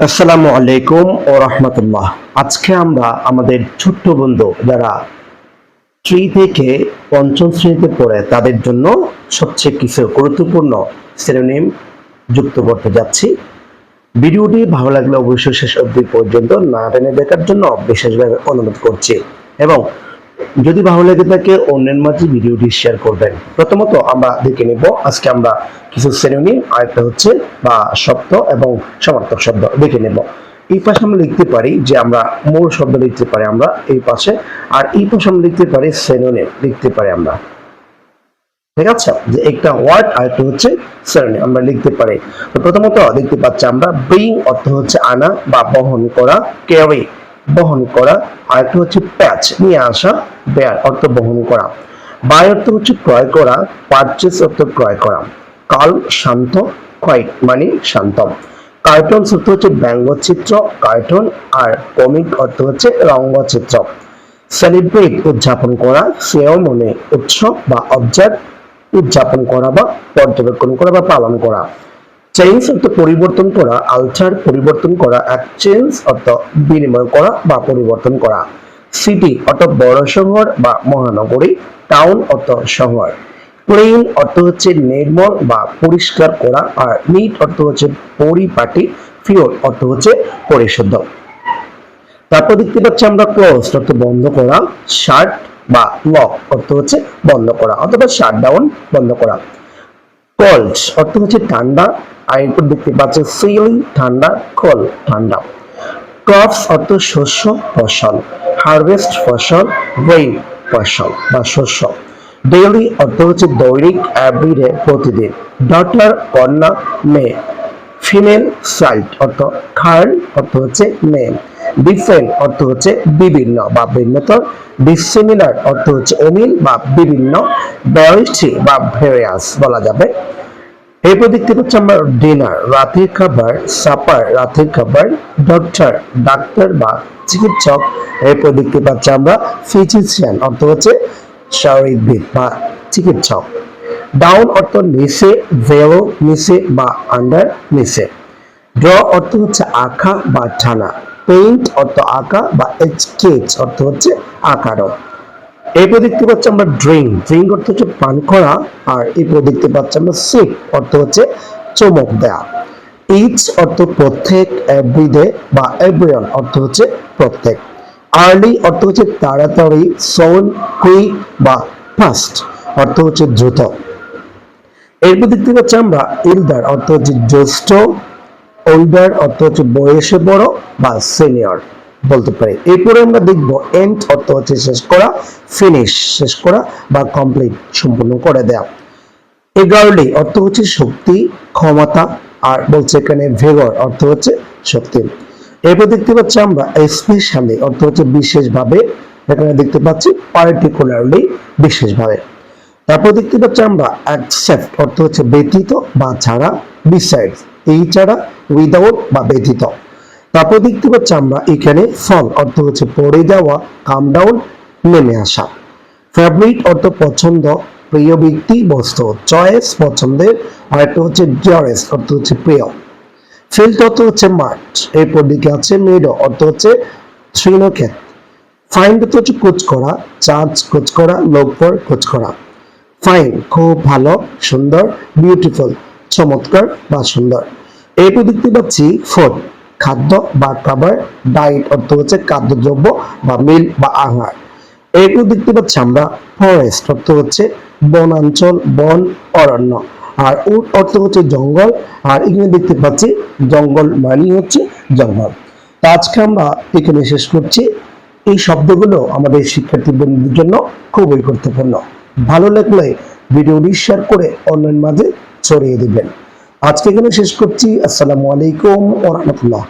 আসসালামু আলাইকুম ও রহমতুল্লাহ। আজকে আমরা আমাদের ছোট্ট বন্ধু যারা 3 থেকে 5ম শ্রেণীতে পড়ে তাদের জন্য সবচেয়ে কিছু গুরুত্বপূর্ণ সিনোনিম যুক্ত করতে যাচ্ছি। ভিডিওটি ভালো লাগলে অবশ্যই শেষ অবধি পর্যন্ত না টেনে দেখার জন্য বিশেষভাবে অনুরোধ করছি এবং যদি ভালো লেগে থাকে অন্যের মাঝে ভিডিওটি শেয়ার করবেন। প্রথমত আমরা দেখে নেব আজকে আমরা কিছু সিনোনিম, আরেকটা হচ্ছে বা শব্দ এবং সমার্থক শব্দ দেখে নেব। এই পাশে আমরা লিখতে পারি যে আমরা মূল শব্দ লিখতে পারি আমরা এই পাশে, আর এই পাশে আমরা লিখতে পারি সিনোনিম লিখতে পারি আমরা। ঠিক আছে, যে একটা ওয়ার্ড আর একটা হচ্ছে সিনোনিম আমরা লিখতে পারি। তো প্রথমত দেখতে পাচ্ছি আমরা ব্রিং অর্থ হচ্ছে আনা বা বহন করা, ক্যারি বহন করা, আর একটা হচ্ছে প্যাচ নিয়ে আসা, বেয়ার অর্থ বহন করা, বাই অর্থ হচ্ছে ক্রয় করা, পারচেস অর্থ ক্রয় করা, কাল শান্ত, কোয়াইট মানে শান্ত, কার্টুন অর্থ হচ্ছে ব্যঙ্গচিত্র কার্টুন, আর কমিক অর্থ হচ্ছে রঙ্গচিত্র, সেলিব্রেট উদযাপন করা, সেরেমনি উৎসব বা অবজার্ভ উদযাপন করা বা পর্যবেক্ষণ করা বা পালন করা, চেঞ্জ অর্থ পরিবর্তন করা, আলটার পরিবর্তন করা, এক্সচেঞ্জ অর্থ বিনিময় করা বা পরিবর্তন করা, সিটি অর্থ বড় শহর বা মহানগরী, টাউন অর্থ শহর, ক্লিন অর্থ হচ্ছে নির্মল বা পরিষ্কার করা, আর নিট অর্থ হচ্ছে পরিপাটি, পিওর অর্থ হচ্ছে পরিশুদ্ধ। তারপর দেখতে পাচ্ছি আমরা ক্লোজ অর্থ বন্ধ করা, শাট বা লক অর্থ হচ্ছে বন্ধ করা অথবা শাট ডাউন বন্ধ করা, কোল্ড অর্থ হচ্ছে ঠান্ডা, আর এরপর দেখতে পাচ্ছি সিলি ঠান্ডা, কোল ঠান্ডা, ক্রপস অর্থ শস্য ফসল, হারভেস্ট ফসল, রেইন ফসল বা শস্য, ডেইলি অর্থ হচ্ছে দৈনিক এভরিডে প্রতিদিন, ডটার কন্যা মেয়ে, ফিমেল চাইল্ড অর্থ খার্ন অর্থ হচ্ছে মেয়ে, ডিফারেন্ট অর্থ হচ্ছে বিভিন্ন বা ভিন্নতর, ডিসিমিলার অর্থ হচ্ছে অমিল বা বিভিন্ন, ভ্যারাইটি বা ভেরিয়াস বলা যাবে। এরপর দেখতে পাচ্ছি আমরা ডিনার রাতের খাবার, সাপার রাতের খাবার, ডক্টর ডাক্তার বা চিকিৎসক। এরপর দেখতে পাচ্ছি আমরা ফিজিশিয়ান অর্থ হচ্ছে শারীরবিদ বা চিকিৎসক, ডাউন অর্থ নিচে, ভেলো নিচে বা আন্ডার নিচে, ড্র অর্থ হচ্ছে আঁকা বা টানা, পেইন্ট অর্থ আঁকা বা স্কেচ অর্থ হচ্ছে আঁকানো। এরপর দেখতে পাচ্ছি আমরা ড্রিঙ্ক, ড্রিঙ্ক অর্থ হচ্ছে পান করা, আর এরপর দেখতে পাচ্ছি আমরা সিপ অর্থ হচ্ছে চমক দেয়া, ইচ অর্থ প্রত্যেক, এভরিডে বা এভরিওয়ান অর্থ হচ্ছে প্রত্যেক, আর্লি অর্থ হচ্ছে তাড়াতাড়ি, সোন কুইক বা ফাস্ট অর্থ হচ্ছে দ্রুত। এরপর দেখতে পাচ্ছি আমরা ইলদার অর্থ হচ্ছে জ্যেষ্ঠ, ওল্ডার অর্থ হচ্ছে বয়সে বড় বা সিনিয়র বলতে পারি। এরপরে আমরা দেখব এন্ড অর্থ হচ্ছে শেষ করা, ফিনিশ শেষ করা বা কমপ্লিট সম্পূর্ণ করে দেওয়া, এগারলি অর্থ হচ্ছে শক্তি ক্ষমতা, আর বলছে এখানে ভেগর অর্থ হচ্ছে শক্তি। এরপর দেখতে পাচ্ছি আমরা স্পেশালি অর্থ হচ্ছে বিশেষভাবে, এখানে দেখতে পাচ্ছি পার্টিকুলারলি বিশেষভাবে। তারপর দেখতে পাচ্ছি আমরা অ্যাকসেপ্ট অর্থ হচ্ছে ব্যতীত বা ছাড়া, বিসাইডস এই ছাড়া, উইদাউট বা ব্যতীত। তারপর দেখতে পাচ্ছি আমরা এখানে ফল অর্থ হচ্ছে পড়ে যাওয়া, কাম ডাউন নেমে আসা, ফেভারিট অর্থ পছন্দ, প্রিয় ব্যক্তি বস্তু, চয়েস পছন্দের, আর একটা হচ্ছে ডিয়ারেস্ট অর্থ হচ্ছে প্রিয়, ফিল্ড অর্থ হচ্ছে মাঠ, এরপর দিকে আছে মেডো অর্থ হচ্ছে তৃণক্ষেত, ফাইন্ড অর্থ হচ্ছে খোঁজ করা, চার্জ খোঁজ করা, লোক ফর খোঁজ করা, ফাইন খুব ভালো সুন্দর, বিউটিফুল চমৎকার বা সুন্দর। এরপর দেখতে পাচ্ছি ফুড খাদ্য বা খাবার, ডায়েট অর্থ হচ্ছে খাদ্যদ্রব্য বা মিল বা আহার। এরপর দেখতে পাচ্ছি আমরা ফরেস্ট অর্থ হচ্ছে বনাঞ্চল, বন, অরণ্য, আর উড অর্থ হচ্ছে জঙ্গল, আর এখানে দেখতে পাচ্ছি জঙ্গল মানে হচ্ছে জঙ্গল। তো আজকে আমরা এখানে শেষ করছি। এই শব্দগুলো আমাদের শিক্ষার্থী বন্ধুদের জন্য খুবই গুরুত্বপূর্ণ। ভালো লাগলে ভিডিওটি শেয়ার করে অন্যের মাঝে ছড়িয়ে দিবেন। আজকে এখানে শেষ করছি। আসসালামু আলাইকুম ওয়া রাহমাতুল্লাহ।